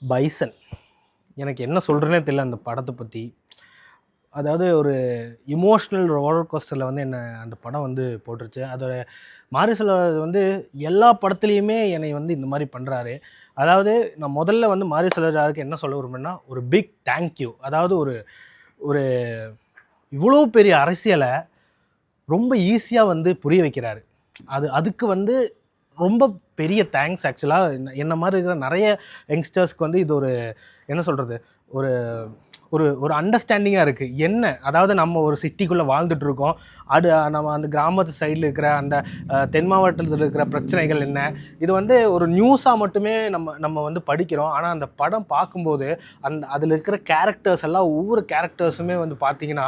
Bison எனக்கு என்ன சொல்கிறேனே தெரியல அந்த படத்தை பற்றி. அதாவது ஒரு இமோஷ்னல் ரோலர் கோஸ்டரில் வந்து என்ன அந்த படம் வந்து போட்டுருச்சு. அதோட மாரி செல்வராஜ் வந்து எல்லா படத்துலேயுமே என்னை வந்து இந்த மாதிரி பண்ணுறாரு. அதாவது நான் முதல்ல வந்து மாரி செல்வராஜுக்கு என்ன சொல்ல விரும்புகிறேன்னா, ஒரு பிக் தேங்க்யூ. அதாவது ஒரு ஒரு இவ்வளோ பெரிய அரசியலை ரொம்ப ஈஸியாக வந்து புரிய வைக்கிறாரு. அதுக்கு வந்து ரொம்ப பெரிய தேங்க்ஸ். ஆக்சுவலாக என்ன மாதிரி இருக்கிற நிறைய யங்ஸ்டர்ஸ்க்கு வந்து இது ஒரு என்ன சொல்கிறது, ஒரு ஒரு ஒரு அண்டர்ஸ்டாண்டிங்காக இருக்குது. என்ன அதாவது நம்ம ஒரு சிட்டிக்குள்ளே வாழ்ந்துட்டுருக்கோம், நம்ம அந்த கிராமத்து சைடில் இருக்கிற அந்த தென் மாவட்டத்தில் இருக்கிற பிரச்சனைகள் என்ன, இது வந்து ஒரு நியூஸாக மட்டுமே நம்ம வந்து படிக்கிறோம். ஆனால் அந்த படம் பார்க்கும்போது அதில் இருக்கிற கேரக்டர்ஸ் எல்லாம் ஒவ்வொரு கேரக்டர்ஸுமே வந்து பார்த்திங்கன்னா,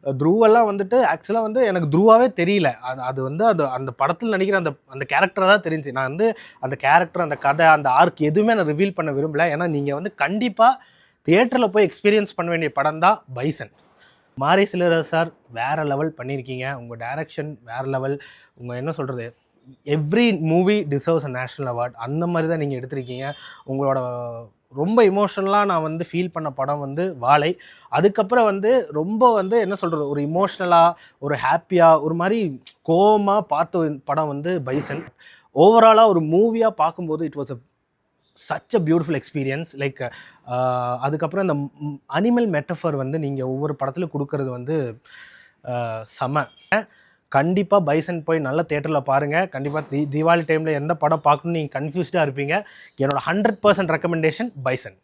த்ருவெல்லாம் வந்துட்டு ஆக்சுவலாக வந்து எனக்கு த்ருவாவே தெரியல. அது வந்து அந்த படத்தில் நடிக்கிற அந்த கேரக்டராக தான் தெரிஞ்சு. நான் வந்து அந்த கேரக்டர், அந்த கதை, அந்த ஆர்க் எதுவுமே நான் ரிவீல் பண்ண விரும்பலை. ஏன்னா நீங்கள் வந்து கண்டிப்பாக தியேட்டரில் போய் எக்ஸ்பீரியன்ஸ் பண்ண வேண்டிய படம் தான் பைசன். மாரி செல்வராஜ் சார் வேறு லெவல் பண்ணியிருக்கீங்க. உங்கள் டைரக்ஷன் வேறு லெவல். உங்கள் என்ன சொல்கிறது, every movie deserves a national award. அந்த மாதிரி தான் நீங்கள் எடுத்திருக்கீங்க. உங்களோட ரொம்ப இமோஷனலாக நான் வந்து ஃபீல் பண்ண படம் வந்து வாழை. அதுக்கப்புறம் வந்து ரொம்ப வந்து என்ன சொல்கிறது, ஒரு இமோஷ்னலாக, ஒரு ஹாப்பியாக, ஒரு மாதிரி கோவமாக பார்த்த படம் வந்து பைசன். ஓவராலாக ஒரு மூவியாக பார்க்கும்போது it was such a beautiful experience. Like அதுக்கப்புறம் இந்த அனிமல் மெட்டஃபர் வந்து நீங்கள் ஒவ்வொரு படத்துலையும் கொடுக்கறது வந்து செம. கண்டிப்பாக பைசன் போய் நல்ல தேட்டரில் பாருங்கள். கண்டிப்பாக தீபாவளி டைமில் எந்த படம் பார்க்கணுன்னு நீங்கள் கன்ஃபியூஸ்டாக இருப்பீங்க. என்னோட 100% ரெக்கமெண்டேஷன் பைசன்.